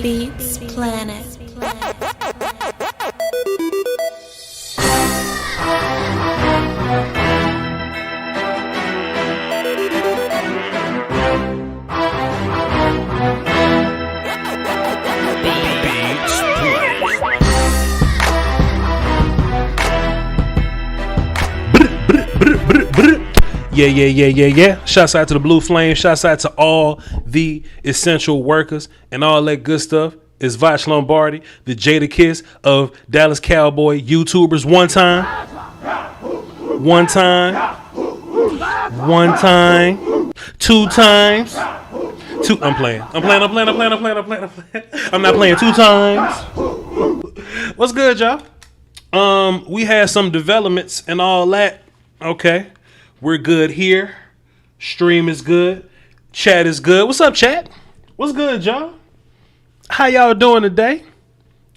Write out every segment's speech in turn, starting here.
Beats Planet. Yeah. Shouts out to the Blue Flame. Shouts out to all the essential workers and all that good stuff. It's Voch Lombardi, the Jada Kiss of Dallas Cowboy YouTubers. One time, two times. I'm playing. I'm not playing two times. What's good, y'all? We had some developments and all that. Okay. We're good here. Stream is good. Chat is good. What's up, chat? What's good, y'all? How y'all doing today?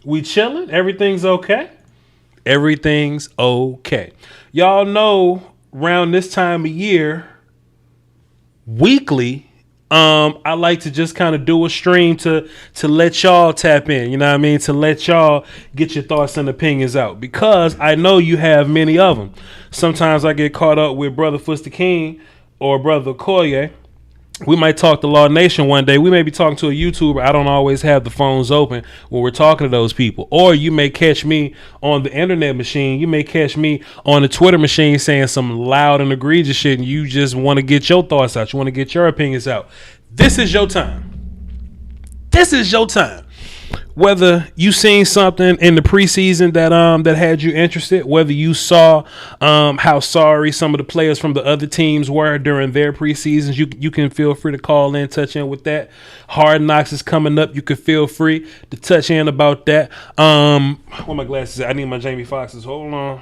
We chilling? Everything's okay? Everything's okay. Y'all know around this time of year, weekly, I like to just kind of do a stream to let y'all tap in, you know what I mean? To let y'all get your thoughts and opinions out, because I know you have many of them. Sometimes I get caught up with Brother Fuster King or Brother Koye, we might talk to Law Nation one day. We may be talking to a YouTuber. I don't always have the phones open when we're talking to those people. Or you may catch me on the internet machine. You may catch me on the Twitter machine saying some loud and egregious shit, and you just want to get your thoughts out. You want to get your opinions out. This is your time. This is your time. Whether you seen something in the preseason that had you interested, whether you saw how sorry some of the players from the other teams were during their preseasons, you can feel free to call in, touch in with that. Hard Knocks is coming up. You can feel free to touch in about that. Where my glasses at? I need my Jamie Foxxes. Hold on.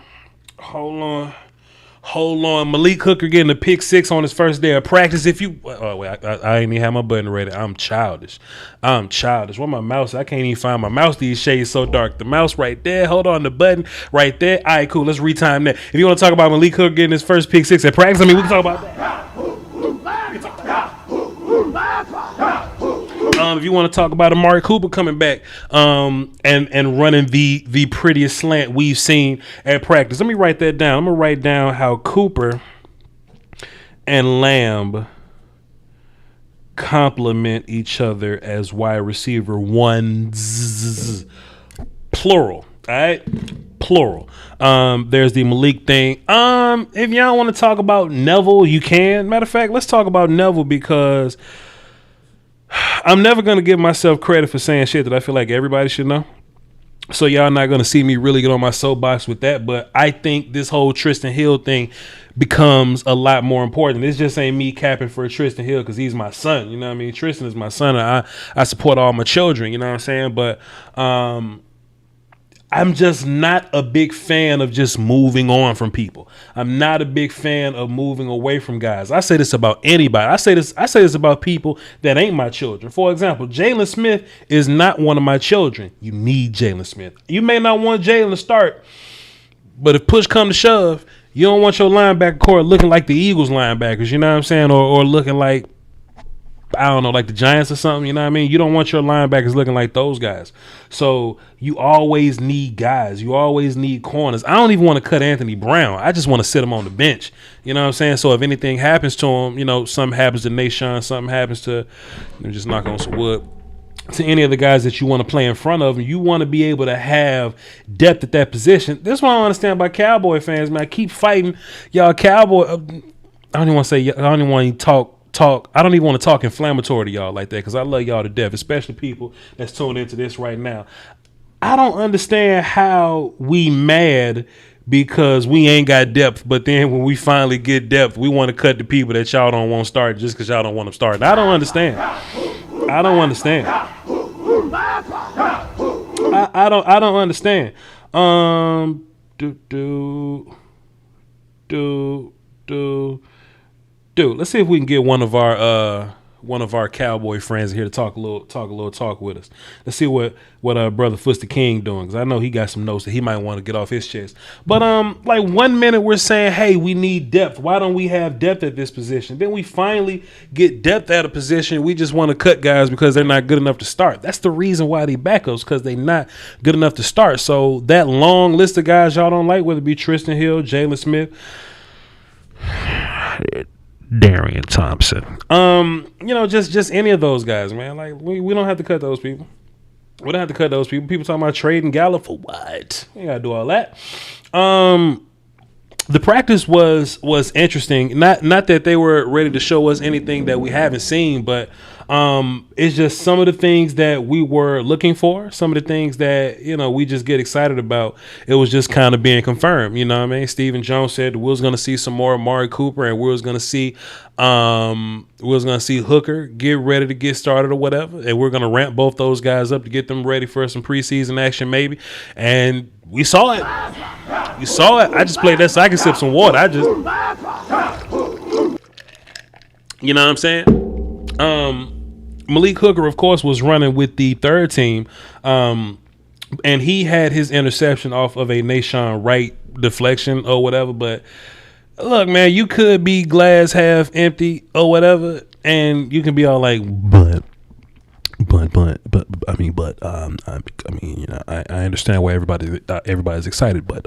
Malik Hooker getting a pick 6 on his first day of practice. If you, I ain't even have my button ready. I'm childish. Where my mouse? I can't even find my mouse. These shades so dark. The mouse right there. Hold on, the button right there. All right, cool. Let's retime that. If you want to talk about Malik Hooker getting his first pick 6 at practice, I mean, we can talk about that. If you want to talk about Amari Cooper coming back and running the prettiest slant we've seen at practice, let me write that down. I'm going to write down how Cooper and Lamb complement each other as wide receiver ones, plural. All right, plural. There's the Malik thing. If y'all want to talk about Neville, you can. Matter of fact, let's talk about Neville, because I'm never going to give myself credit for saying shit that I feel like everybody should know. So y'all not going to see me really get on my soapbox with that. But I think this whole Tristan Hill thing becomes a lot more important. This just ain't me capping for Tristan Hill because he's my son. You know what I mean? Tristan is my son, and I support all my children. You know what I'm saying? But I'm just not a big fan of just moving on from people. I'm not a big fan of moving away from guys. I say this about anybody. I say this about people that ain't my children. For example, Jalen Smith is not one of my children. You need Jalen Smith. You may not want Jalen to start, but if push come to shove, you don't want your linebacker core looking like the Eagles linebackers, you know what I'm saying? Or looking like, I don't know, like the Giants or something, you know what I mean? You don't want your linebackers looking like those guys. So you always need guys. You always need corners. I don't even want to cut Anthony Brown. I just want to sit him on the bench. You know what I'm saying? So if anything happens to him, you know, something happens to Nashawn, something happens to, just knock on some wood, to any of the guys that you want to play in front of, you want to be able to have depth at that position. This is what I don't understand about Cowboy fans, man. I keep fighting y'all Cowboy. I don't even want to say, I don't even want to talk. I don't even want to talk inflammatory to y'all like that, because I love y'all to death, especially people that's tuned into this right now. I don't understand how we mad because we ain't got depth, but then when we finally get depth, we want to cut the people that y'all don't want start just because y'all don't want them starting. I don't understand. I don't understand. I don't understand. Dude, let's see if we can get one of our Cowboy friends here to talk a little with us. Let's see what brother Fuster King doing, because I know he got some notes that he might want to get off his chest. But like 1 minute we're saying, hey, we need depth. Why don't we have depth at this position? Then we finally get depth at a position. We just want to cut guys because they're not good enough to start. That's the reason why they backups, because they're not good enough to start. So that long list of guys y'all don't like, whether it be Tristan Hill, Jalen Smith, Darian Thompson, just any of those guys, man. Like we don't have to cut those people. We don't have to cut those people. People talking about trading Gallup for what? You gotta do all that. The practice was interesting. Not that they were ready to show us anything that we haven't seen, but it's just some of the things that we were looking for, some of the things that, we just get excited about. It was just kind of being confirmed. You know what I mean? Stephen Jones said we was going to see some more Amari Cooper, and we was going to see Hooker get ready to get started or whatever, and we're going to ramp both those guys up to get them ready for some preseason action maybe. And we saw it. You saw it. I just played that so I can sip some water. You know what I'm saying? Malik Hooker, of course, was running with the third team, and he had his interception off of a Nashawn Wright deflection or whatever. But look, man, you could be glass half empty or whatever, and you can be all like, I understand why everybody's excited, but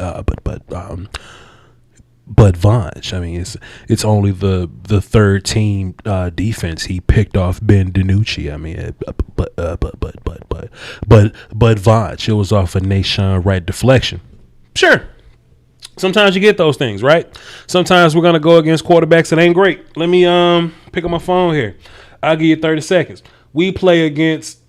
but Voch. I mean, it's only the third team defense he picked off Ben DiNucci. I mean, but Voch. It was off a Nation right deflection. Sure. Sometimes you get those things, right? Sometimes we're gonna go against quarterbacks that ain't great. Let me pick up my phone here. I'll give you 30 seconds. We play against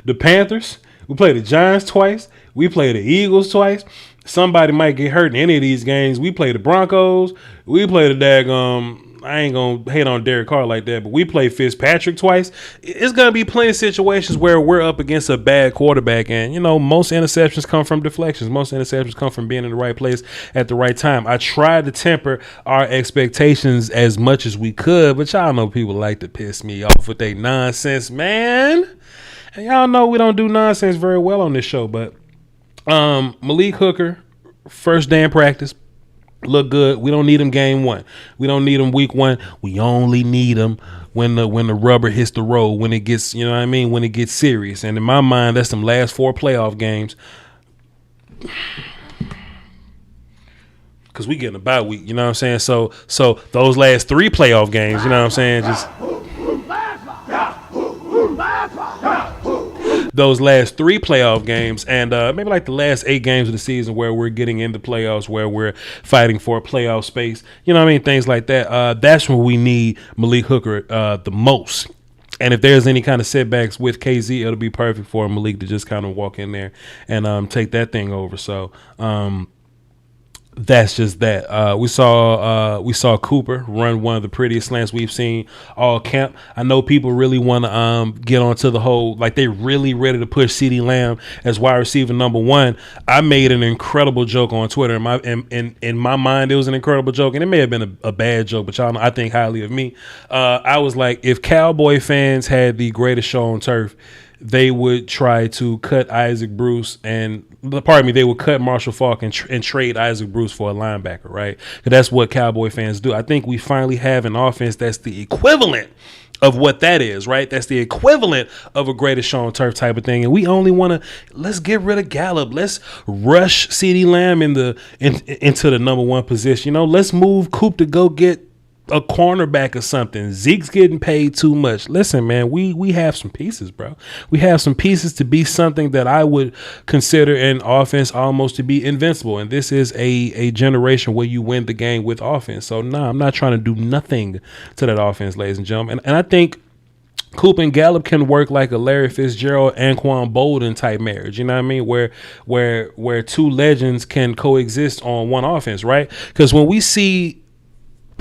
the Panthers. We play the Giants twice. We play the Eagles twice. Somebody might get hurt in any of these games. We play the Broncos. We play the I ain't going to hate on Derek Carr like that, but we play Fitzpatrick twice. It's going to be plenty of situations where we're up against a bad quarterback. And, most interceptions come from deflections. Most interceptions come from being in the right place at the right time. I tried to temper our expectations as much as we could, but y'all know people like to piss me off with their nonsense, man. And y'all know we don't do nonsense very well on this show, but Malik Hooker, first day in practice, look good. We don't need him game one. We don't need him week one. We only need him when the rubber hits the road, when it gets, when it gets serious. And in my mind, that's them last 4 playoff games. Because we getting a bye week, you know what I'm saying? So those last 3 playoff games, you know what I'm saying? Just those last 3 playoff games and maybe like the last 8 games of the season where we're getting into playoffs, where we're fighting for a playoff space, things like that. That's when we need Malik Hooker the most. And if there's any kind of setbacks with KZ, it'll be perfect for Malik to just kind of walk in there and take that thing over. So that's just that. We saw Cooper run one of the prettiest slants we've seen all camp. I know people really want to get onto the whole, like they really ready to push CeeDee Lamb as wide receiver number 1. I made an incredible joke on Twitter. In my mind, it was an incredible joke, and it may have been a bad joke, but y'all know I think highly of me. I was like, if Cowboy fans had the greatest show on turf, they would try to cut Isaac Bruce they would cut Marshall Faulk and trade Isaac Bruce for a linebacker, right? Because that's what Cowboy fans do. I think we finally have an offense that's the equivalent of what that is, right? That's the equivalent of a greatest show on turf type of thing. And we only want to, let's get rid of Gallup. Let's rush CeeDee Lamb into the number 1 position. Let's move Coop to go get a cornerback or something. Zeke's getting paid too much. Listen, man, we have some pieces, bro. We have some pieces to be something that I would consider an offense almost to be invincible. And this is a generation where you win the game with offense. So, I'm not trying to do nothing to that offense, ladies and gentlemen. And I think Coop and Gallup can work like a Larry Fitzgerald, Anquan Bolden type marriage. You know what I mean? Where 2 legends can coexist on one offense, right? Because when we see,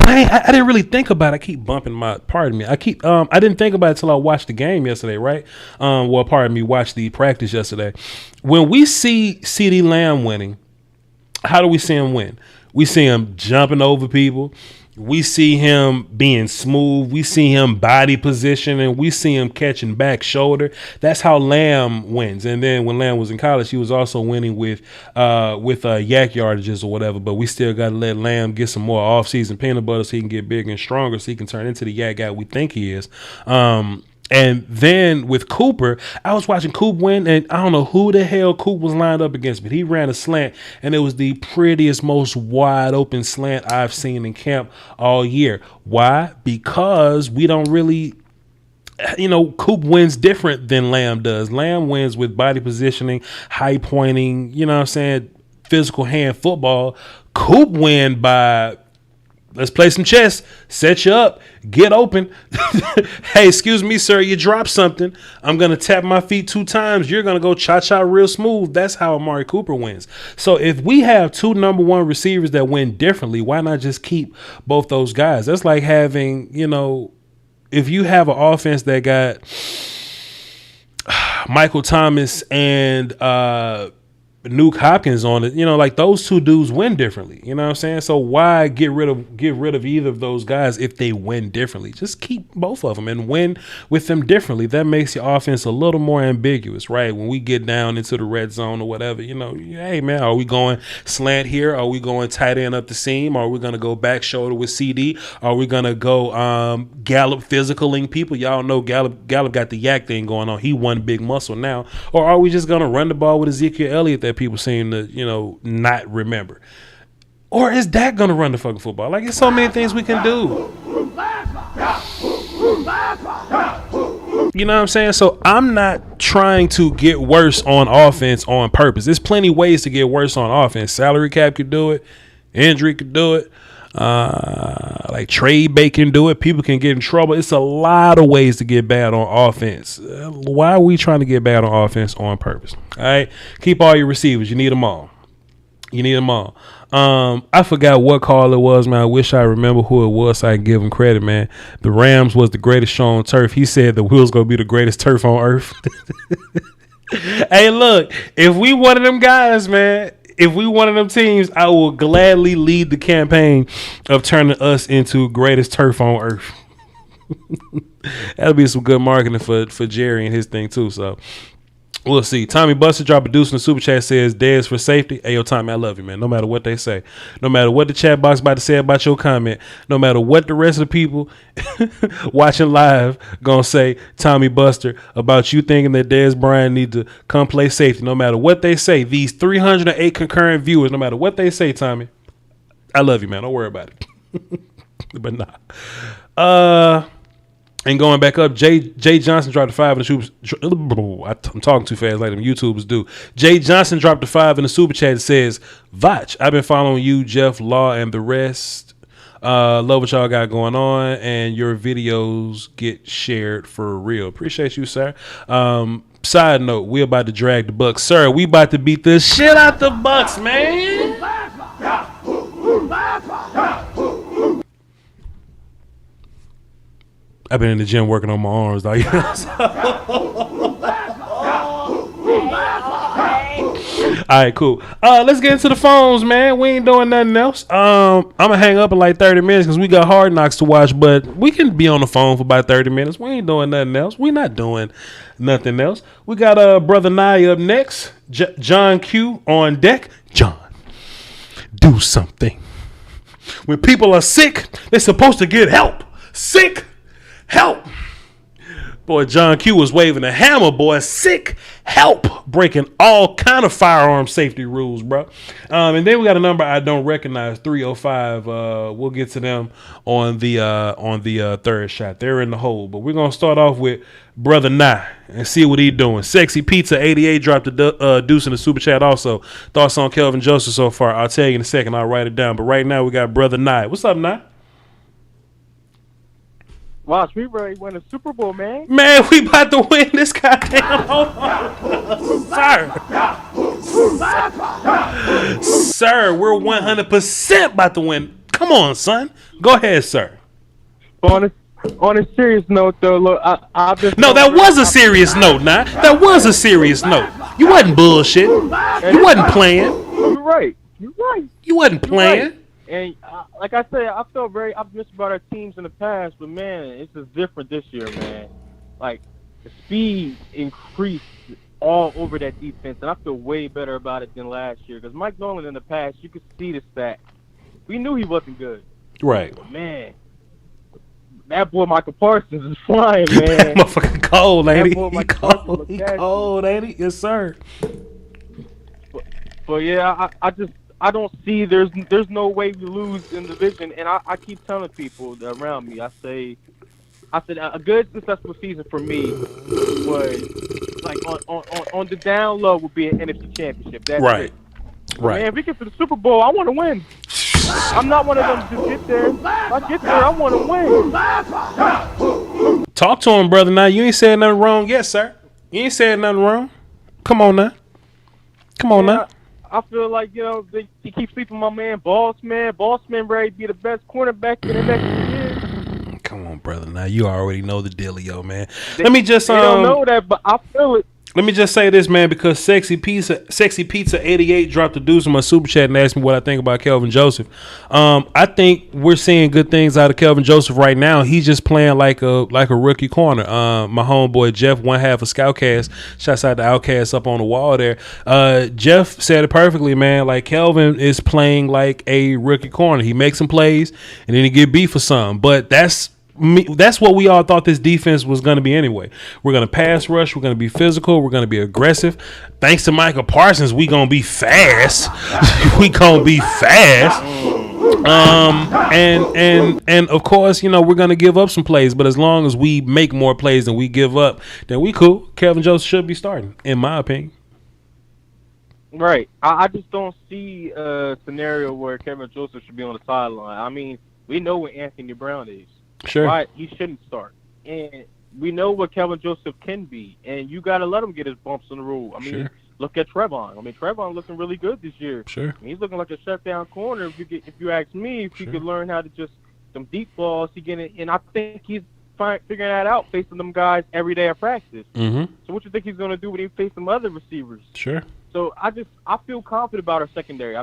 I didn't really think about it. I keep bumping pardon me. I didn't think about it until I watched the game yesterday, right? Watched the practice yesterday. When we see CeeDee Lamb winning, how do we see him win? We see him jumping over people. We see him being smooth. We see him body positioning. We see him catching back shoulder. That's how Lamb wins. And then when Lamb was in college, he was also winning with yak yardages or whatever. But we still got to let Lamb get some more off-season peanut butter so he can get bigger and stronger, so he can turn into the yak guy we think he is. And then with Cooper, I was watching Coop win, and I don't know who the hell Coop was lined up against, but he ran a slant, and it was the prettiest, most wide open slant I've seen in camp all year. Why? Because we don't really, Coop wins different than Lamb does. Lamb wins with body positioning, high pointing, physical hand football. Coop win by, let's play some chess, set you up, get open. Hey, excuse me, sir, you dropped something. I'm going to tap my feet 2 times. You're going to go cha-cha real smooth. That's how Amari Cooper wins. So if we have 2 number 1 receivers that win differently, why not just keep both those guys? That's like having, if you have an offense that got Michael Thomas and Nuke Hopkins on it, like those 2 dudes win differently. You know what I'm saying? So why get rid of either of those guys if they win differently? Just keep both of them and win with them differently. That makes your offense a little more ambiguous, right? When we get down into the red zone or whatever, hey man, are we going slant here? Are we going tight end up the seam? Are we going to go back shoulder with CD? Are we going to go Gallup physicaling people? Y'all know Gallup got the yak thing going on. He one big muscle now. Or are we just going to run the ball with Ezekiel Elliott that people seem to, not remember? Or is Dak gonna run the fucking football? Like, there's so many things we can do. You know what I'm saying? So I'm not trying to get worse on offense on purpose. There's plenty ways to get worse on offense. Salary cap could do it. Injury could do it. Like trade bait can do it. People can get in trouble. It's a lot of ways to get bad on offense. Why are we trying to get bad on offense on purpose? All right. Keep all your receivers. You need them all. You need them all. I forgot what call it was, man. I wish I remember who it was so I can give him credit, man. The Rams was the greatest show on turf. He said the Wheels gonna be the greatest turf on earth. Hey, look, if we one of them guys, man, if we one of them teams, I will gladly lead the campaign of turning us into greatest turf on earth. That'll be some good marketing for Jerry and his thing too. So we'll see. Tommy Buster dropped a deuce in the super chat, says Dez for safety. Hey, yo, Tommy, I love you, man. No matter what they say, no matter what the chat box about to say about your comment, no matter what the rest of the people watching live gonna say, Tommy Buster, about you thinking that Dez Bryant need to come play safety. No matter what they say, these 308 concurrent viewers, no matter what they say, Tommy, I love you, man. Don't worry about it. But nah. And going back up, Jay Johnson dropped a 5 in the super. I'm talking too fast like them YouTubers do. Jay Johnson dropped a 5 in the super chat. It says, Voch, I've been following you, Jeff, Law, and the rest. Love what y'all got going on, and your videos get shared for real. Appreciate you, sir. Side note, we about to drag the Bucks. Sir, we about to beat the shit out the Bucks, man. I've been in the gym working on my arms, dog. All right, cool. Let's get into the phones, man. We ain't doing nothing else. I'm gonna hang up in like 30 minutes because we got Hard Knocks to watch, but we can be on the phone for about 30 minutes. We ain't doing nothing else. We not doing nothing else. We got Brother Nye up next. John Q on deck. John, do something. When people are sick, they're supposed to get help. Sick. Help. Boy, John Q was waving a hammer, boy. Sick. Help. Breaking all kind of firearm safety rules, bro. And then we got a number I don't recognize, 305. We'll get to them on the third shot. They're in the hole. But we're going to start off with Brother Nye and see what he doing. Sexy Pizza 88 dropped a deuce in the super chat also. Thoughts on Kelvin Joseph so far? I'll tell you in a second. I'll write it down. But right now we got Brother Nye. What's up, Nye? Watch, we ready to win a Super Bowl, man. Man, we about to win this goddamn Sir, we're 100% about to win. Come on, son. Go ahead, sir. On a serious note, though, look, I've been... No, that was a serious note, nah. That was a serious note. You wasn't bullshit. You wasn't playing. You're right. You're right. You wasn't playing. Right. And like I said, I felt very optimistic about our teams in the past, but man, it's just different this year, man. Like the speed increased all over that defense, and I feel way better about it than last year. Because Mike Nolan in the past, you could see the stat. We knew he wasn't good, right? But man, that boy Michael Parsons is flying, man. That motherfucking cold, ain't he? He cold, ain't he? Yes, sir. But yeah, I don't see there's no way we lose in the division, and I keep telling people around me. I said a good successful season for me was like on the down low would be an NFC Championship. That's right. It. Right. Man, if we get to the Super Bowl, I want to win. I'm not one of them to get there. If I get there, I want to win. Talk to him, brother. Now you ain't said nothing wrong yet, sir. You ain't said nothing wrong. Come on now. Now. I feel like, he keeps sleeping my man, Bossman. Bossman ready to be the best cornerback in the next 2 years. Come on, brother. Now you already know the dealio, man. Let me just they don't know that, but I feel it. Let me just say this, man, because Sexy Pizza 88 dropped a deuce in my super chat and asked me what I think about Kelvin Joseph. I think we're seeing good things out of Kelvin Joseph right now. He's just playing like a rookie corner. My homeboy Jeff, one half of Scoutcast, shouts out to Outcast up on the wall there. Jeff said it perfectly, man. Like Kelvin is playing like a rookie corner. He makes some plays and then he get beat for some, but that's That's what we all thought this defense was going to be anyway. We're going to pass rush. We're going to be physical. We're going to be aggressive. Thanks to Michael Parsons, we going to be fast. We going to be fast. And of course, you know, we're going to give up some plays, but as long as we make more plays than we give up, then we cool. Kevin Joseph should be starting, in my opinion. Right. I just don't see a scenario where Kevin Joseph should be on the sideline. I mean, we know what Anthony Brown is. Sure. Right? He shouldn't start. And we know what Kevin Joseph can be. And you got to let him get his bumps in the road. I mean, sure. Look at Trevon. I mean, Trevon looking really good this year. Sure. I mean, he's looking like a shutdown corner. If you ask me, if he could learn how to just some deep balls, he get it. And I think he's figuring that out facing them guys every day at practice. Mm-hmm. So what you think he's going to do when he faces some other receivers? Sure. So I feel confident about our secondary. I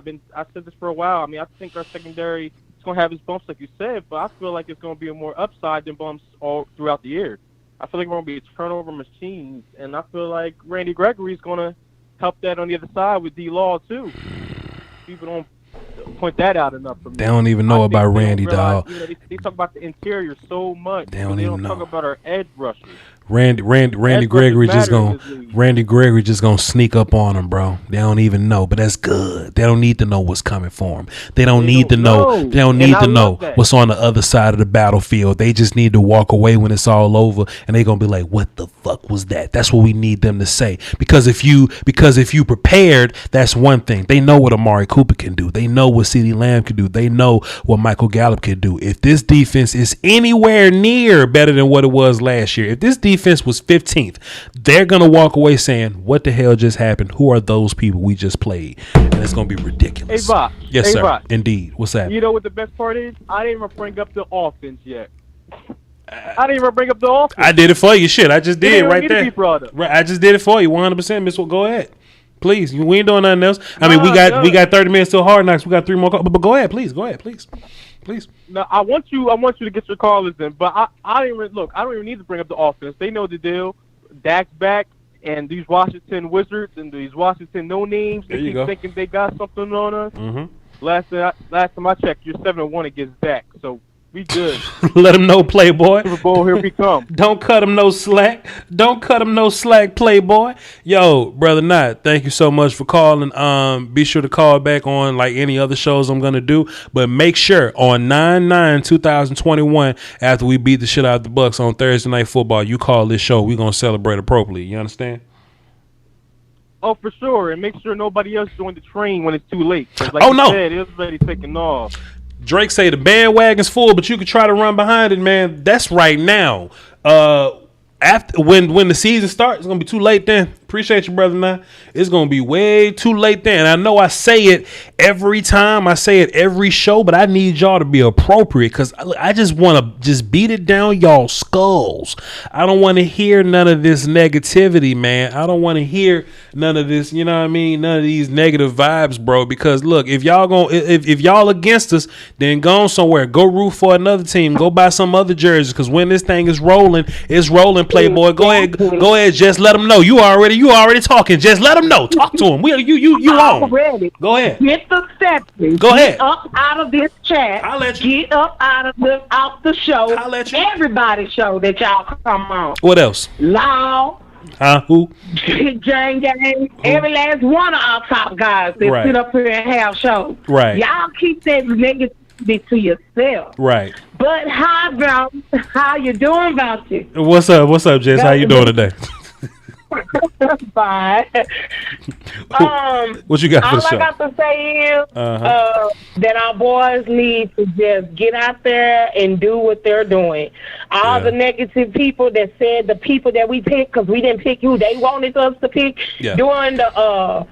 said this for a while. I mean, I think our secondary is going to have its bumps, like you said, but I feel like it's going to be a more upside than bumps all throughout the year. I feel like we're going to be turnover machines, and I feel like Randy Gregory is going to help that on the other side with D-Law too. People don't point that out enough for me. They don't even know about Randy, dog. You know, they talk about the interior so much. They don't even know. Talk about our edge rushers. Randy Gregory just gonna sneak up on them, bro. They don't even know, but that's good. They don't need to know what's coming for them. They don't need to know. They don't need to know what's on the other side of the battlefield. They just need to walk away when it's all over, and they're gonna be like, "What the fuck was that?" That's what we need them to say. Because if you prepared, that's one thing. They know what Amari Cooper can do. They know what CeeDee Lamb can do. They know what Michael Gallup can do. If this defense is anywhere near better than what it was last year, if this defense was 15th, they're gonna walk away saying, "What the hell just happened? Who are those people we just played?" And it's gonna be ridiculous. Hey, Voch. Yes, sir. Voch. Indeed. What's that? You know what the best part is? I didn't even bring up the offense yet. I didn't even bring up the offense. I did it for you. Shit, I just did right there. Right, I just did it for you. 100%. Miss, go ahead. Please, we ain't doing nothing else. I mean, we got 30 minutes till Hard Knocks. We got 3 more calls. But go ahead, please. Go ahead, please. No, I want you to get your callers in, but I didn't even look. I don't even need to bring up the offense. They know the deal. Dak's back, and these Washington Wizards and these Washington no names. They keep thinking they got something on us. Mm-hmm. Last time I checked, you're 7-1 against Dak, so we good. Let them know, Playboy. Super Bowl, here we come. Don't cut them no slack. Don't cut them no slack, Playboy. Yo, Brother Knott, thank you so much for calling. Be sure to call back on like any other shows I'm going to do. But make sure on 9/9/2021, after we beat the shit out of the Bucks on Thursday Night Football, you call this show. We're going to celebrate appropriately. You understand? Oh, for sure. And make sure nobody else joined the train when it's too late. Like said, it was already taking off. Drake say the bandwagon's full, but you could try to run behind it, man. That's right now. After when the season starts, it's gonna be too late then. Appreciate you, brother. Now it's gonna be way too late then. I know I say it every time, I say it every show, but I need y'all to be appropriate because I just want to beat it down y'all skulls. I don't want to hear none of this negativity, man. I don't want to hear none of this. You know what I mean? None of these negative vibes, bro. Because look, if y'all against us, then go on somewhere. Go root for another team. Go buy some other jerseys. Because when this thing is rolling, it's rolling. Playboy, go ahead. Just let them know you already talking. Just let them know. Talk to them. You on? Go ahead. Get the steps. Go ahead. Get up out of this chat. I'll let you. Get up out the show. I'll let you. Everybody's show that y'all come on. What else? Loud. Who? Jane Gang. Every last one of our top guys that sit up here and have shows. Right. Y'all keep that negativity to yourself. Right. But how you doing about you? What's up, Jess? How you doing today? Fine. What you got for the show? All I got to say is that our boys need to just get out there and do what they're doing. All the negative people that said the people that we picked, because we didn't pick who they wanted us to pick during the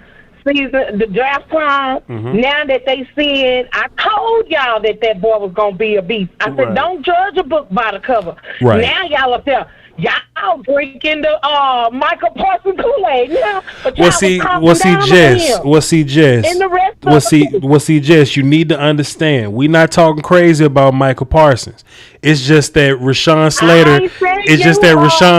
season, the draft time. Now that they seeing, I told y'all that boy was gonna be a beast. I said, don't judge a book by the cover. Now y'all up there, Y'all drinking the Michael Parsons Kool-Aid now. But Well, see, Jess, you need to understand. We not talking crazy about Michael Parsons. It's just that Rashawn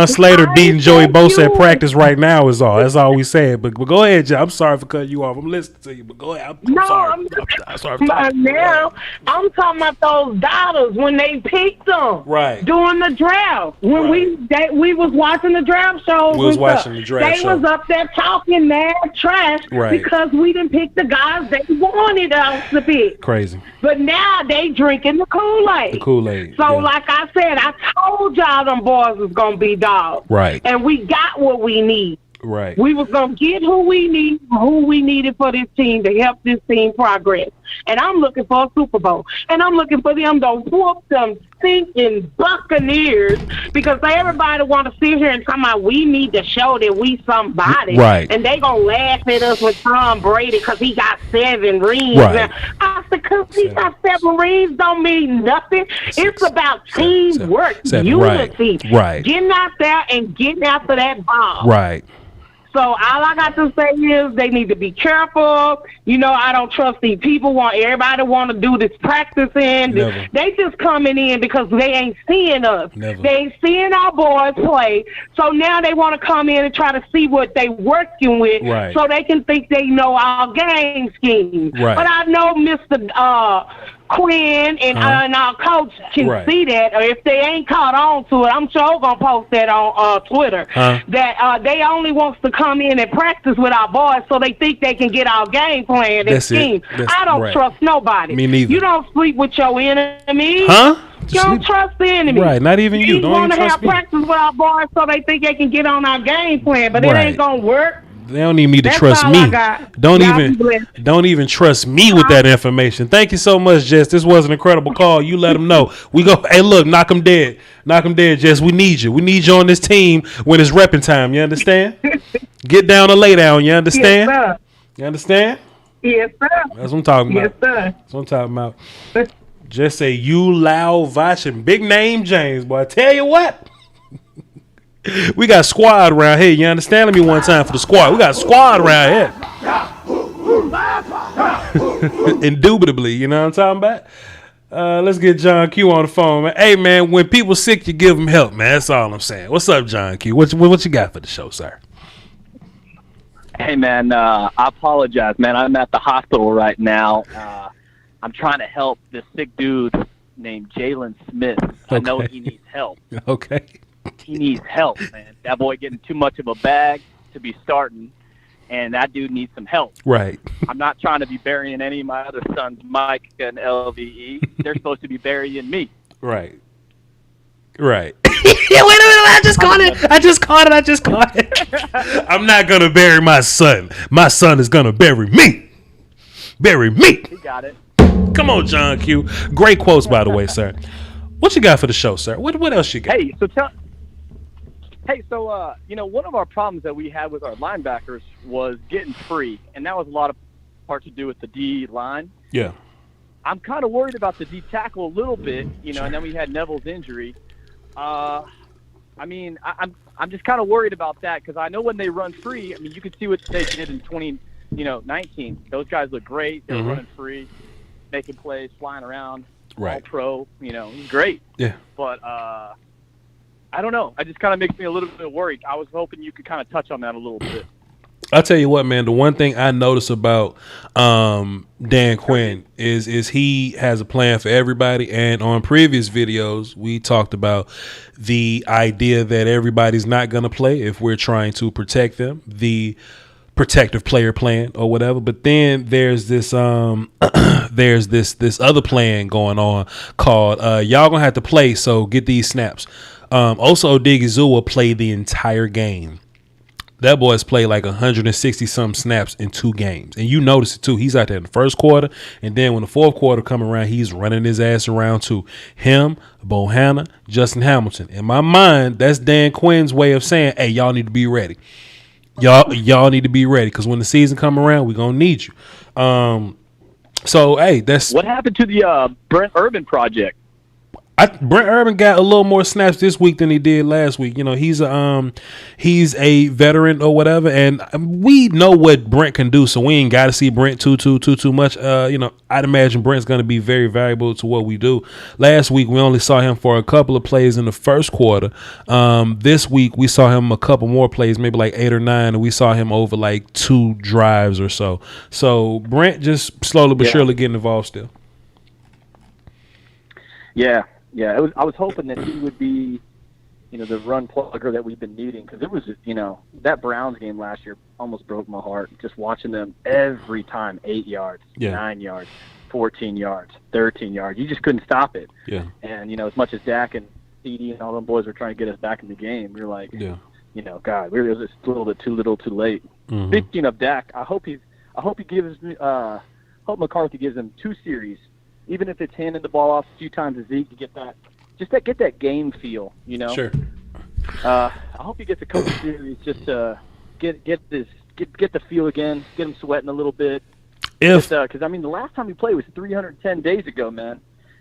Slater beating Joey Bosa at practice right now is all. That's all we said. But go ahead, Jess. I'm sorry for cutting you off. I'm listening to you, but go ahead. I'm sorry. I'm sorry for talking. Now I'm talking about those dollars when they picked them. Right. During the draft. When we was watching the draft show. They was up there talking mad trash because we didn't pick the guys they wanted us to pick. Crazy. But now they drinking the Kool-Aid. The Kool-Aid. So like I said, I told y'all them boys was gonna be dogs. Right. And we got what we need. Right. We was gonna get who we needed for this team to help this team progress. And I'm looking for a Super Bowl. And I'm looking for them to whoop them stinking Buccaneers because everybody want to sit here and talk about we need to show that we somebody. Right. And they gonna laugh at us with Tom Brady because he got 7 rings. Right. I said, because he got 7 rings don't mean nothing. It's about teamwork, unity. Right. Getting out there and getting after that ball. Right. So all I got to say is they need to be careful. You know, I don't trust these people. Everybody want to do this practicing. Never. They just coming in because they ain't seeing us. Never. They ain't seeing our boys play. So now they want to come in and try to see what they working with so they can think they know our game scheme. Right. But I know Mr. Quinn and our coach can see that, or if they ain't caught on to it, I'm sure gonna post that on Twitter. That they only wants to come in and practice with our boys, so they think they can get our game plan and scheme. I don't trust nobody. Me neither. You don't sleep with your enemy. You don't trust the enemy. Right, not even you. Don't want to even have trust me. practice with our boys so they think they can get on our game plan, but it ain't gonna work. They don't need me to trust me. Don't even trust me with that information. Thank you so much, Jess. This was an incredible call. You let them know. We go. Hey, look, knock them dead. Knock them dead, Jess. We need you. We need you on this team when it's repping time. You understand? Get down or lay down. You understand? Yes, sir. You understand? Yes, sir. That's what I'm talking about. Yes, sir. That's what I'm talking about. Just say you, Lau, Voch, and big name James. Boy, I tell you what. We got squad around here. You understand? Let me one time for the squad. We got squad around here. Indubitably, you know what I'm talking about? Let's get John Q on the phone, man. Hey, man, when people sick, you give them help, man. That's all I'm saying. What's up, John Q? What you got for the show, sir? Hey, man, I apologize, man. I'm at the hospital right now. I'm trying to help this sick dude named Jalen Smith. I know he needs help. Okay. He needs help, man. That boy getting too much of a bag to be starting, and that dude needs some help. Right. I'm not trying to be burying any of my other sons, Mike and LVE. They're supposed to be burying me. Right. Right. Yeah, wait a minute. I just caught it. I'm not going to bury my son. My son is going to bury me. Bury me. He got it. Come on, John Q. Great quotes, by the way, sir. What you got for the show, sir? What else you got? One of our problems that we had with our linebackers was getting free, and that was a lot of part to do with the D line. Yeah. I'm kind of worried about the D tackle a little bit, and then we had Neville's injury. I'm just kind of worried about that because I know when they run free, you could see what they did in 2019. Those guys look great. They're running free, making plays, flying around. Right. All pro, he's great. Yeah. But I don't know. It just kind of makes me a little bit worried. I was hoping you could kind of touch on that a little bit. I'll tell you what, man. The one thing I notice about Dan Quinn is he has a plan for everybody. And on previous videos, we talked about the idea that everybody's not going to play if we're trying to protect them. The protective player plan or whatever. But then there's this there's this other plan going on called y'all gonna have to play, so get these snaps. Also Odigizua will play the entire game. That boy's played like 160 some snaps in 2 games. And you notice it too. He's out there in the first quarter, and then when the fourth quarter come around, he's running his ass around too. Him, Bohanna, Justin Hamilton. In my mind, that's Dan Quinn's way of saying, hey, y'all need to be ready. Y'all need to be ready because when the season come around, we're gonna need you. So hey, that's what happened to the Brent Urban project. Brent Urban got a little more snaps this week than he did last week. You know, he's a veteran or whatever, and we know what Brent can do, so we ain't got to see Brent too much. You know, I'd imagine Brent's going to be very valuable to what we do. Last week we only saw him for a couple of plays in the first quarter. This week we saw him a couple more plays, maybe like 8 or 9, and we saw him over like 2 drives or so. So Brent just slowly but surely getting involved still. Yeah. I was hoping that he would be, you know, the run plugger that we've been needing, because it was, you know, that Browns game last year almost broke my heart. Just watching them every time, 8 yards, 9 yards, 14 yards, 13 yards. You just couldn't stop it. Yeah. And, you know, as much as Dak and CD and all them boys were trying to get us back in the game, you're like, you know, God, we're just a little bit too little, too late. Mm-hmm. Speaking of Dak, I hope McCarthy gives him 2 series. Even if it's handing the ball off a few times to Zeke to get that game feel, you know. Sure. I hope he gets a couple series just to get the feel again, get him sweating a little bit. Because I mean, the last time he played was 310 days ago, man,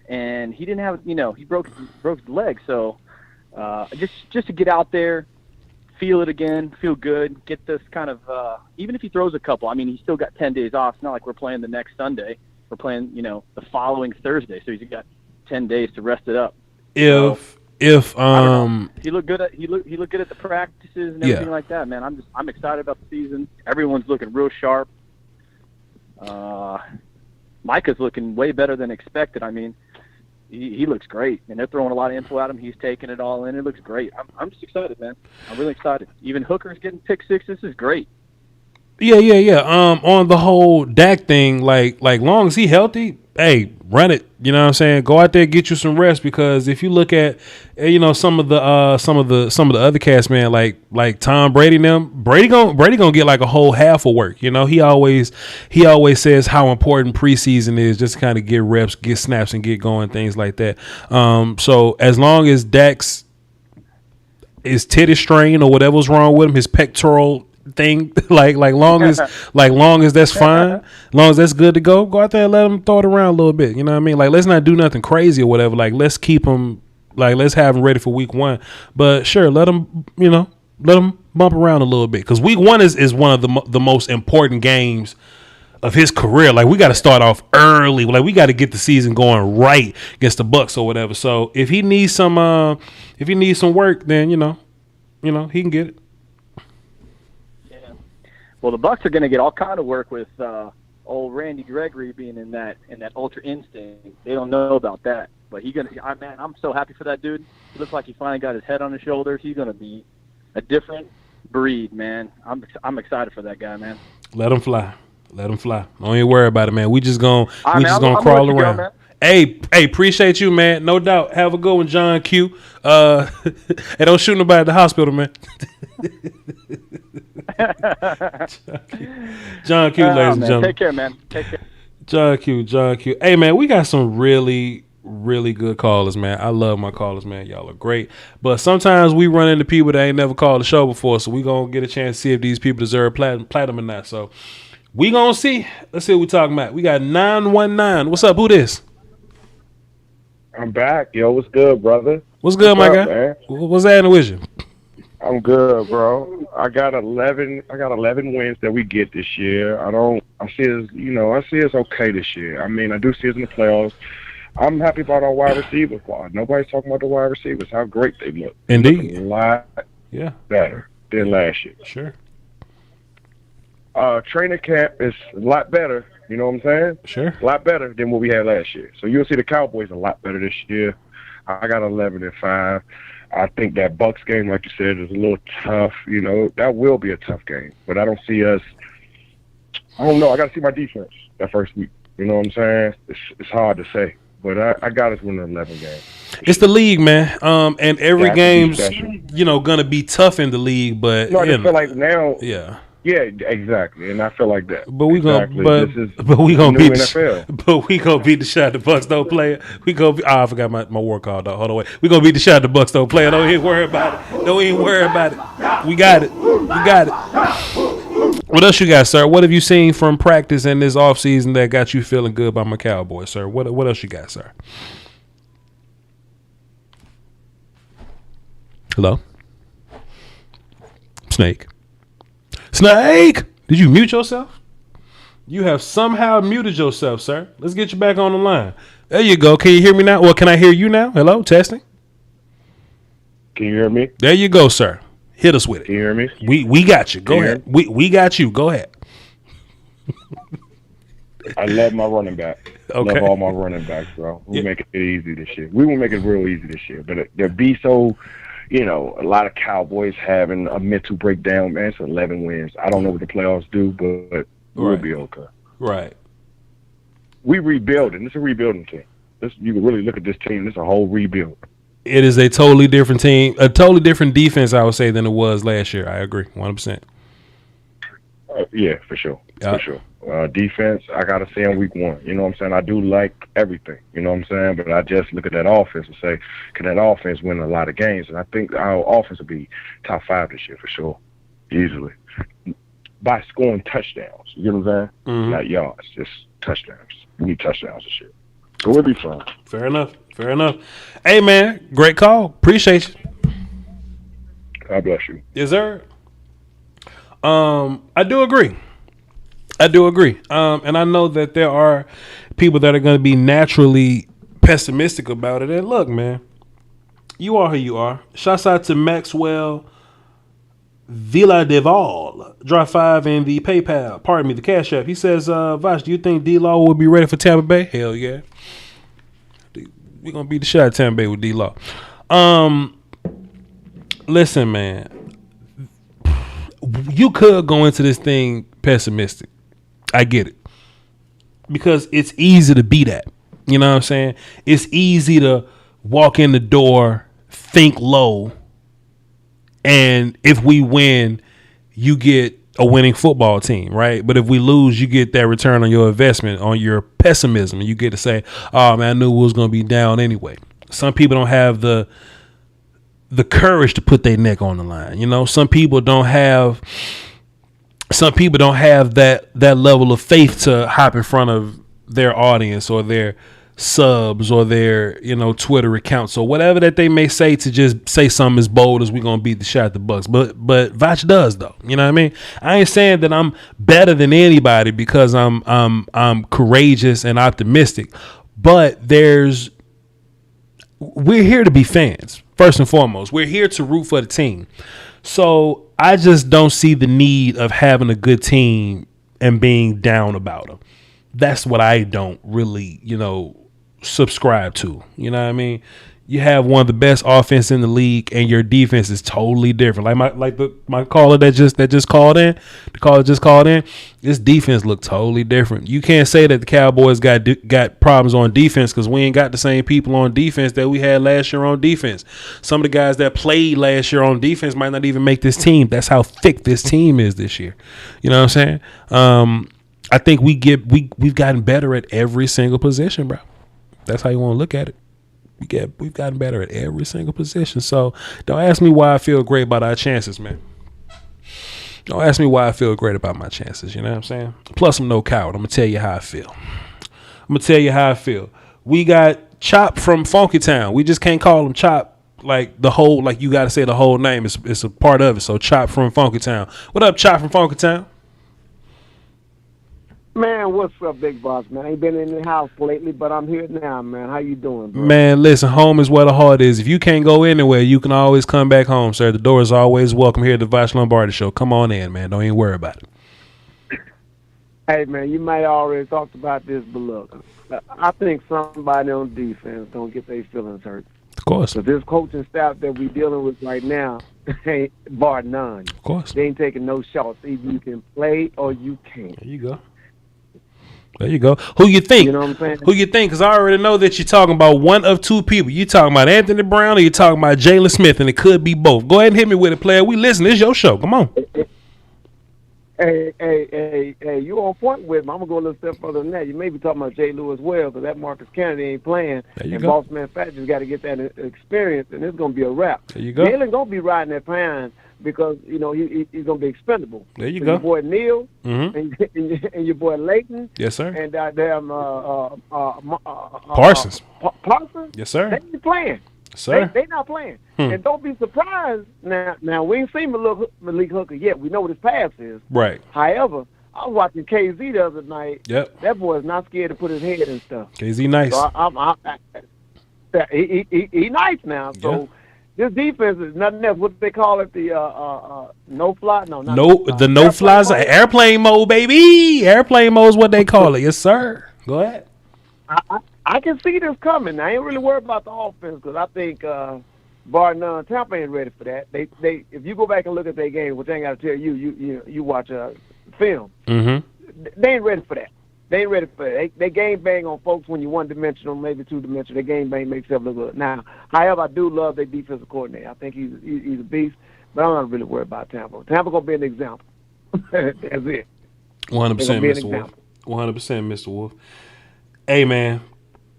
and he didn't have, you know, he broke his leg. So just to get out there, feel it again, feel good, get this kind of even if he throws a couple, I mean, he's still got 10 days off. It's not like we're playing the next Sunday. We're playing, you know, the following Thursday, so he's got 10 days to rest it up. He looked good at the practices and everything like that, man. I'm excited about the season. Everyone's looking real sharp. Micah's looking way better than expected. I mean, he looks great, and they're throwing a lot of info at him. He's taking it all in. It looks great. I'm just excited, man. I'm really excited. Even Hooker's getting pick sixes. This is great. Yeah. On the whole Dak thing, like long as he healthy, hey, run it. You know what I'm saying? Go out there, get you some rest, because if you look at, you know, some of the other cast, man, like Tom Brady and them, Brady gonna get like a whole half of work. You know, he always says how important preseason is, just to kind of get reps, get snaps, and get going, things like that. So as long as Dak's his titty strain or whatever's wrong with him, his pectoral thing, like long as that's fine, long as that's good to go out there and let him throw it around a little bit. You know what I mean? Like, let's not do nothing crazy or whatever. Like, let's keep him, like, let's have him ready for week 1. But sure, let him bump around a little bit, because week 1 is one of the most important games of his career. Like, we got to start off early. Like, we got to get the season going right against the Bucs or whatever. So if he needs some work, then you know he can get it. Well, the Bucs are going to get all kind of work with old Randy Gregory being in that ultra instinct. They don't know about that, but I'm so happy for that dude. He looks like he finally got his head on his shoulders. He's going to be a different breed, man. I'm excited for that guy, man. Let him fly. Don't even worry about it, man. We just gonna crawl around. Go, Hey, appreciate you, man. No doubt. Have a good one, John Q. Hey, don't shoot nobody at the hospital, man. John Q, ladies and gentlemen. Take care, man. Take care. John Q. Hey, man, we got some really, really good callers, man. I love my callers, man. Y'all are great. But sometimes we run into people that ain't never called the show before, so we going to get a chance to see if these people deserve platinum or not. So we going to see. Let's see what we talking about. We got 919. What's up? Who this? I'm back. Yo, what's good, brother? What's good, my guy? Man? What's happening with you? I'm good, bro. I got 11 wins that we get this year. I see it's okay this year. I mean, I do see us in the playoffs. I'm happy about our wide receiver squad. Nobody's talking about the wide receivers, how great they look. Indeed. A lot better than last year. Sure. Training camp is a lot better. You know what I'm saying? Sure. A lot better than what we had last year. So you'll see the Cowboys a lot better this year. I got 11-5. I think that Bucs game, like you said, is a little tough. You know, that will be a tough game. But I don't see us. I don't know. I got to see my defense that first week. You know what I'm saying? It's hard to say. But I got us winning 11 games. It's the league, man. And every game's, gonna be tough in the league. But I feel like now. Yeah. Yeah, exactly, and I feel like that. But we gonna beat the shot the Bucs don't play. I forgot my work call, dog. Hold on, wait. We gonna beat the shot the Bucs don't play. Don't even worry about it. We got it. What else you got, sir? What have you seen from practice in this offseason that got you feeling good about my Cowboys, sir? What else you got, sir? Hello? Snake. Snake! Did you mute yourself? You have somehow muted yourself, sir. Let's get you back on the line. There you go. Can you hear me now? Well, can I hear you now? Hello? Testing? Can you hear me? There you go, sir. Hit us with it. Can you hear me? We got you. Go ahead. We got you. Go ahead. I love my running back. Okay. Love all my running backs, bro. We make it easy this year. We will make it real easy this year. But there be so, a lot of Cowboys having a mental breakdown, man. It's 11 wins. I don't know what the playoffs do, but we'll be okay. Right. We rebuilding. It's a rebuilding team. You can really look at this team. It's a whole rebuild. It is a totally different team, a totally different defense, I would say, than it was last year. I agree, 100%. Yeah, for sure. Yep. For sure. Defense, I got to say in week 1. You know what I'm saying? I do like everything. You know what I'm saying? But I just look at that offense and say, can that offense win a lot of games? And I think our offense will be top 5 this year for sure, easily. By scoring touchdowns. You know what I'm saying? Mm-hmm. Not yards, just touchdowns. We need touchdowns this year. So we'll be fine. Fair enough. Hey, man, great call. Appreciate you. God bless you. Yes, sir. I do agree. And I know that there are people that are going to be naturally pessimistic about it. And look, man, you are who you are. Shouts out to Maxwell Villadeval. Drop 5 in the PayPal. Pardon me, the Cashapp. He says, Voch, do you think D-Law will be ready for Tampa Bay? Hell yeah. We're going to beat the shot at Tampa Bay with D-Law. Listen, man. You could go into this thing pessimistic. I get it. Because it's easy to be that. You know what I'm saying? It's easy to walk in the door, think low, and if we win, you get a winning football team, right? But if we lose, you get that return on your investment, on your pessimism, and you get to say, oh, man, I knew we was going to be down anyway. Some people don't have the courage to put their neck on the line. You know, some people don't have that level of faith to hop in front of their audience or their subs or their, Twitter accounts or whatever that they may say to just say something as bold as we're going to beat the shot at the Bucks. But Voch does, though. You know what I mean? I ain't saying that I'm better than anybody because I'm courageous and optimistic, but we're here to be fans. First and foremost, we're here to root for the team. So I just don't see the need of having a good team and being down about them. That's what I don't really, subscribe to. You know what I mean? You have one of the best offense in the league, and your defense is totally different. My caller that just called in, the caller just called in. This defense looked totally different. You can't say that the Cowboys got problems on defense because we ain't got the same people on defense that we had last year on defense. Some of the guys that played last year on defense might not even make this team. That's how thick this team is this year. You know what I'm saying? I think we've gotten better at every single position, bro. That's how you want to look at it. We've gotten better at every single position. So don't ask me why I feel great about our chances, man. Don't ask me why I feel great about my chances. You know what I'm saying? Plus, I'm no coward. I'm going to tell you how I feel. We got Chop from Funky Town. We just can't call him Chop like you got to say the whole name. It's a part of it. So Chop from Funky Town. What up, Chop from Funky Town? Man, what's up, Big Boss, man? I ain't been in the house lately, but I'm here now, man. How you doing, bro? Man, listen, home is where the heart is. If you can't go anywhere, you can always come back home, sir. The door is always welcome here at the Voch Lombardi Show. Come on in, man. Don't even worry about it. Hey, man, you might already talked about this, but look, I think somebody on defense don't get their feelings hurt. Of course. But this coaching staff that we dealing with right now, ain't bar none. Of course. They ain't taking no shots. Either you can play or you can't. There you go. Who you think? You know what I'm saying? Who you think? Because I already know that you're talking about one of two people. You talking about Anthony Brown or you talking about Jalen Smith, and it could be both. Go ahead and hit me with it, player. We listen. It's your show. Come on. Hey, you on point with me. I'm going to go a little step further than that. You may be talking about Jay Lewis well, because that Marcus Kennedy ain't playing. And go. Boss Man Fat just got to get that experience, and it's going to be a wrap. There you go. Jalen going to be riding that pine because, he's going to be expendable. There you so go. Your boy Neal Mm-hmm. and your boy Layton. Yes, sir. And Parsons. Parsons. Yes, sir. They ain't playing. Sir. They not playing. And don't be surprised. Now we ain't seen Malik Hooker yet. We know what his past is. Right. However, I was watching KZ the other night. Yep. That boy is not scared to put his head in stuff. KZ nice. So he nice now. So this defense is nothing else. What do they call it? The no fly? No, not the no flies. Airplane mode, baby. Airplane mode is what they call it. Yes, sir. Go ahead. I can see this coming. I ain't really worried about the offense because I think bar none, Tampa ain't ready for that. They if you go back and look at their game, which I ain't got to tell you, you watch film. Mm-hmm. They ain't ready for that. They ain't ready for it. They game bang on folks when you're one-dimensional, maybe two-dimensional. They game bang makes them look good. Now, however, I do love their defensive coordinator. I think he's a beast, but I'm not really worried about Tampa. Tampa going to be an example. That's it. 100%, Mr. Wolf. 100%, Mr. Wolf. Hey, man,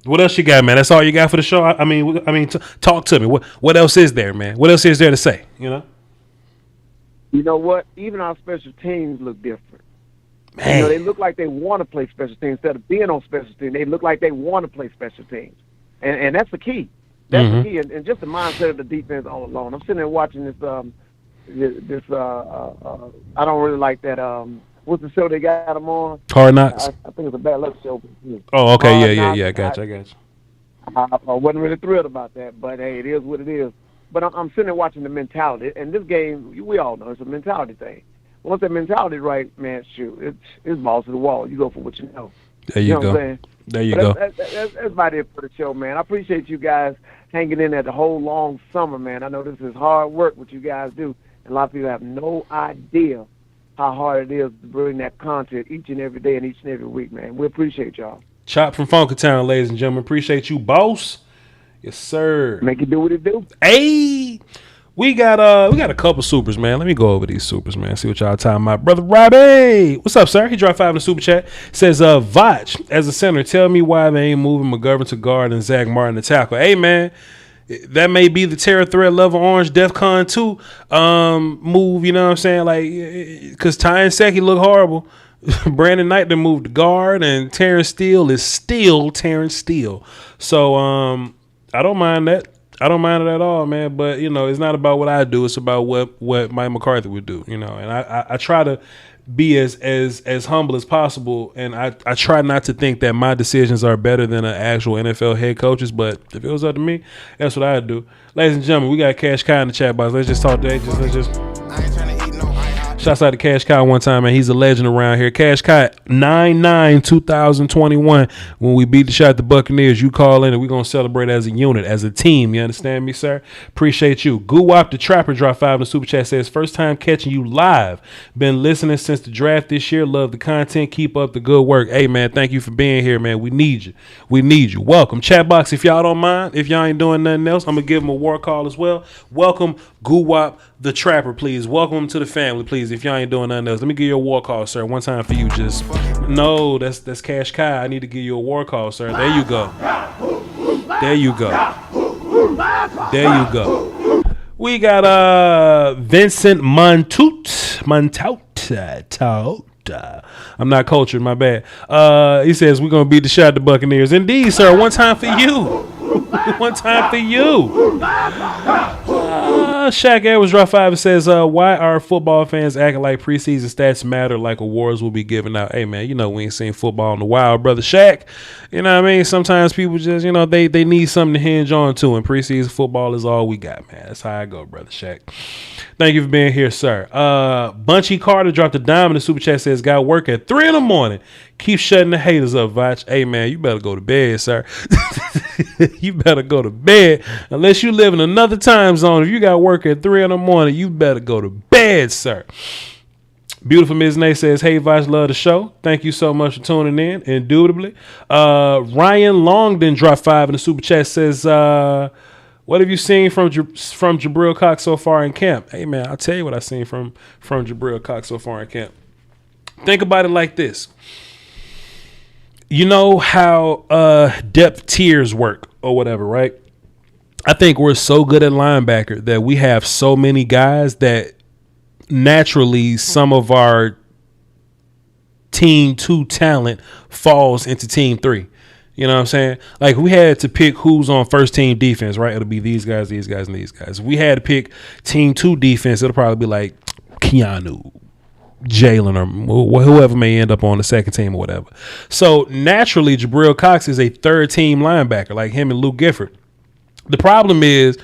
what else you got, man? That's all you got for the show? I mean, talk to me. What else is there, man? What else is there to say, you know? You know what? Even our special teams look different. Man. You know, they look like they want to play special teams instead of being on special teams. They look like they want to play special teams, and that's the key. That's the key, and just the mindset of the defense all alone. I'm sitting there watching this. I don't really like that. What's the show they got them on? Hard Knocks. I think it's a bad luck show. Oh, okay, yeah. I got you. I wasn't really thrilled about that, but hey, it is what it is. But I'm sitting there watching the mentality, and this game, we all know it's a mentality thing. Once that mentality right, man, shoot, it's balls to the wall. You go for what you know. There you go. What I'm saying? There you go. That's about it for the show, man. I appreciate you guys hanging in there the whole long summer, man. I know this is hard work, what you guys do. And a lot of people have no idea how hard it is to bring that content each and every day and each and every week, man. We appreciate y'all. Chop from Funkytown, ladies and gentlemen. Appreciate you, boss. Yes, sir. Make it do what it do. Hey. We got a couple supers, man. Let me go over these supers, man. See what y'all talking about. Brother Robbie, what's up, sir? He dropped 5 in the super chat. Says, Voch, as a center, tell me why they ain't moving McGovern to guard and Zach Martin to tackle. Hey, man, that may be the terror threat level orange DEFCON 2 move, you know what I'm saying? Like, because Ty and Seki look horrible. Brandon Knight done moved to guard, and Terrence Steele is still Terrence Steele. So I don't mind that. I don't mind it at all, man. But, you know, it's not about what I do. It's about what Mike McCarthy would do, you know. And I try to be as humble as possible. And I try not to think that my decisions are better than an actual NFL head coach's. But if it was up to me, that's what I'd do. Ladies and gentlemen, we got Cash Kai in the chat box. Let's just talk today. Shouts out to Cash Kai one time, man. He's a legend around here. Cash Kai, 9/9/2021. When we beat the shot the Buccaneers, you call in and we're going to celebrate as a unit, as a team. You understand me, sir? Appreciate you. Guwap the Trapper dropped 5 in the super chat. Says, first time catching you live. Been listening since the draft this year. Love the content. Keep up the good work. Hey, man, thank you for being here, man. We need you. We need you. Welcome. Chat box, if y'all don't mind, if y'all ain't doing nothing else, I'm going to give him a war call as well. Welcome, Guwap the Trapper, please. Welcome him to the family, please. If y'all ain't doing nothing else, let me give you a war call, sir. One time for you. Just no, that's Cash Kai. I need to give you a war call, sir. There you go. There you go. There you go. We got Vincent Montout. I'm not cultured, my bad. He says we're gonna beat the shot the Buccaneers. Indeed, sir. One time for you. One time for you. Shaq Edwards dropped 5 and says, why are football fans acting like preseason stats matter like awards will be given out? Hey, man, you know we ain't seen football in a while, brother Shaq. You know what I mean? Sometimes people just, you know, they need something to hinge on to, and preseason football is all we got, man. That's how I go, brother Shaq. Thank you for being here, sir. Bunchy Carter dropped a dime in the super chat, says, got work at 3 in the morning. Keep shutting the haters up, Voch. Hey, man, you better go to bed, sir. You better go to bed. Unless you live in another time zone, if you got work at 3 in the morning, you better go to bed, sir. Beautiful Ms. Nay says, hey, Voch, love the show. Thank you so much for tuning in, indubitably. Ryan Longden dropped 5 in the super chat, says, what have you seen from Jabril Cox so far in camp? Hey, man, I'll tell you what I've seen from Jabril Cox so far in camp. Think about it like this. You know how depth tiers work or whatever, right? I think we're so good at linebacker that we have so many guys that naturally some of our team 2 talent falls into team 3. You know what I'm saying? Like, we had to pick who's on first team defense, right? It'll be these guys, and these guys. If we had to pick team 2 defense, it'll probably be like Keanu, Jalen, or whoever may end up on the second team or whatever. So naturally, Jabril Cox is a third team linebacker, like him and Luke Gifford. The problem is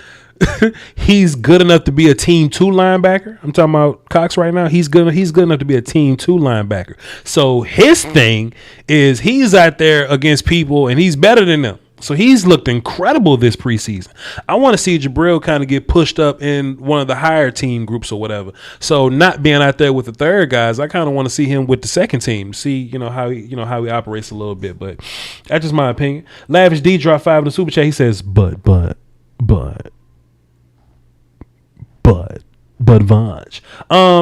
he's good enough to be a team 2 linebacker. I'm talking about Cox right now. He's good enough to be a team 2 linebacker. So his thing is he's out there against people and he's better than them. So he's looked incredible this preseason. I want to see Jabril kind of get pushed up in one of the higher team groups or whatever. So not being out there with the third guys, I kind of want to see him with the second team. See, how he operates a little bit. But that's just my opinion. Lavish D dropped 5 in the super chat. He says, but Voch.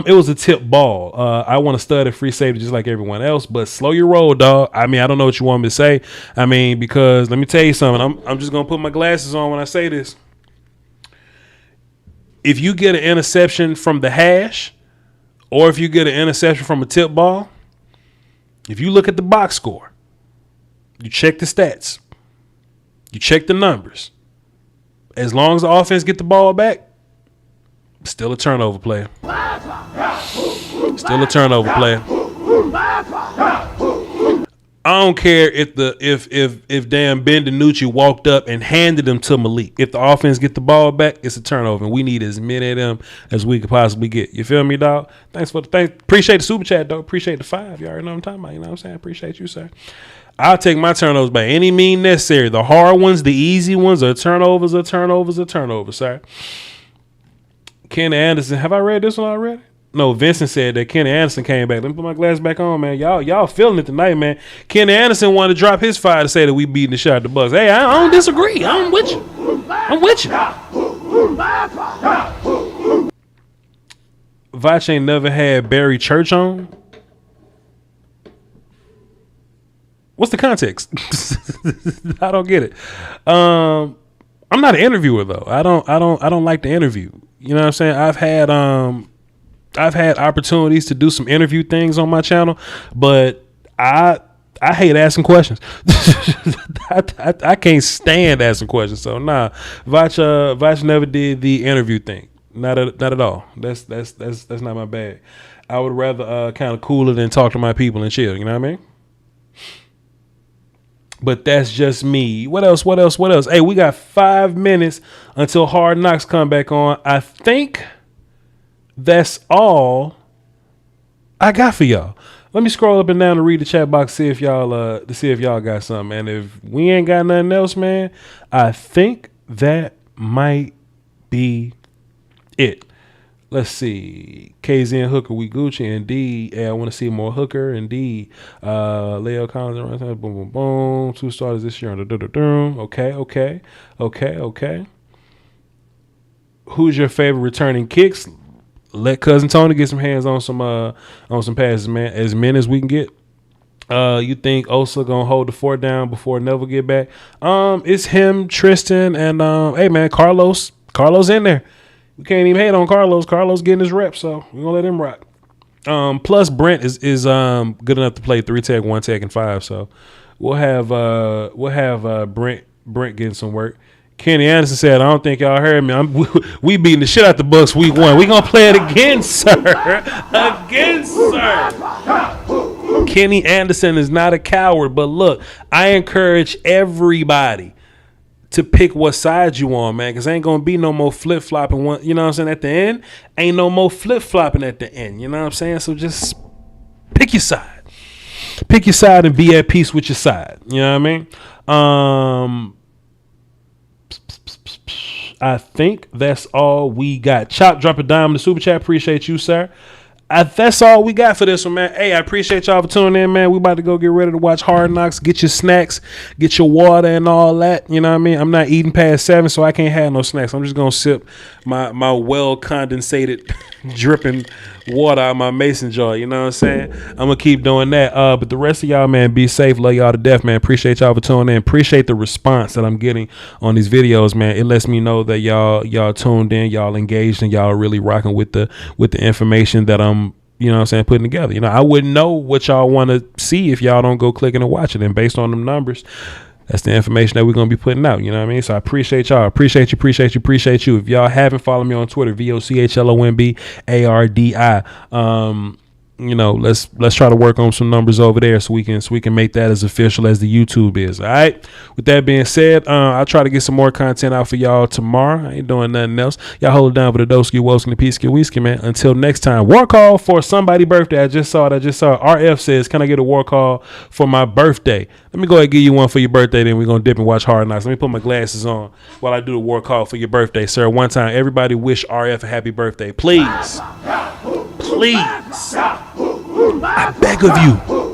It was a tip ball. I want to stud at free safety just like everyone else, but slow your roll, dog. I mean, I don't know what you want me to say. I mean, because let me tell you something. I'm just gonna put my glasses on when I say this. If you get an interception from the hash, or if you get an interception from a tip ball, if you look at the box score, you check the stats, you check the numbers. As long as the offense get the ball back, still a turnover player. Still a turnover player. I don't care if damn Ben DiNucci walked up and handed them to Malik. If the offense get the ball back, it's a turnover, and we need as many of them as we could possibly get. You feel me, dog? Appreciate the super chat, dog. Appreciate the 5. You already know what I'm talking about. You know what I'm saying? Appreciate you, sir. I'll take my turnovers by any means necessary. The hard ones, the easy ones, are turnovers, sir. Kenny Anderson. Have I read this one already? No, Vincent said that Kenny Anderson came back. Let me put my glass back on, man. Y'all feeling it tonight, man. Kenny Anderson wanted to drop his 5 to say that we beating the shot at the Bucks. Hey, I don't disagree. I'm with you. Voch ain't never had Barry Church on. What's the context? I don't get it. I'm not an interviewer though. I don't like to interview. You know what I'm saying? I've had opportunities to do some interview things on my channel, but I hate asking questions. I can't stand asking questions. So nah, Voch never did the interview thing. Not at all. That's not my bag. I would rather kind of cool it and talk to my people and chill. You know what I mean? But that's just me. What else? Hey, we got 5 minutes until Hard Knocks come back on. I think that's all I got for y'all. Let me scroll up and down to read the chat box, see if y'all got something. And if we ain't got nothing else, man, I think that might be it. Let's see. KZ and Hooker, we Gucci. Indeed. Yeah, I want to see more Hooker. Indeed. Leo Collins, boom, boom, boom. 2 starters this year. Okay. Who's your favorite returning kicks? Let Cousin Tony get some hands on some passes, man. As many as we can get. You think Osa gonna hold the fort down before Neville get back? It's him, Tristan, and hey man, Carlos in there. We can't even hate on Carlos. Carlos getting his reps, so we're gonna let him rock. Plus Brent is good enough to play 3 tech, 1 tech, and 5. So we'll have Brent getting some work. Kenny Anderson said, "I don't think y'all heard me. We beating the shit out the Bucks week 1. We gonna play it again, sir. Again, sir." Kenny Anderson is not a coward, but look, I encourage everybody to pick what side you on, man, because ain't gonna be no more flip-flopping one, you know what I'm saying, at the end. Ain't no more flip-flopping at the end, you know what I'm saying? So just pick your side. Pick your side and be at peace with your side. You know what I mean? I think that's all we got. Chop, drop a dime in the super chat. Appreciate you, sir. That's all we got for this one, man. Hey, I appreciate y'all for tuning in, man. We about to go get ready to watch Hard Knocks. Get your snacks, get your water and all that. You know what I mean? I'm not eating past 7, so I can't have no snacks. I'm just going to sip my well-condensated, dripping water out of my mason jar. You know what I'm saying? I'm going to keep doing that. But the rest of y'all, man, be safe. Love y'all to death, man. Appreciate y'all for tuning in. Appreciate the response that I'm getting on these videos, man. It lets me know that y'all tuned in, y'all engaged, and y'all really rocking with the information that I'm, you know what I'm saying, putting together. You know, I wouldn't know what y'all want to see if y'all don't go clicking and watching. And based on them numbers, that's the information that we're gonna be putting out. You know what I mean? So I appreciate y'all. Appreciate you. If y'all haven't followed me on Twitter, VOCHLOMBARDI. You know, let's try to work on some numbers over there so we can make that as official as the YouTube is. All right. With that being said, I'll try to get some more content out for y'all tomorrow. I ain't doing nothing else. Y'all hold it down for the Doski, Woski, the Peaski, Whiskey, man. Until next time, war call for somebody's birthday. I just saw it. RF says, can I get a war call for my birthday? Let me go ahead and give you one for your birthday. Then we're gonna dip and watch Hard Knocks. Let me put my glasses on while I do the war call for your birthday, sir. One time, everybody wish RF a happy birthday, please. Please, I beg of you.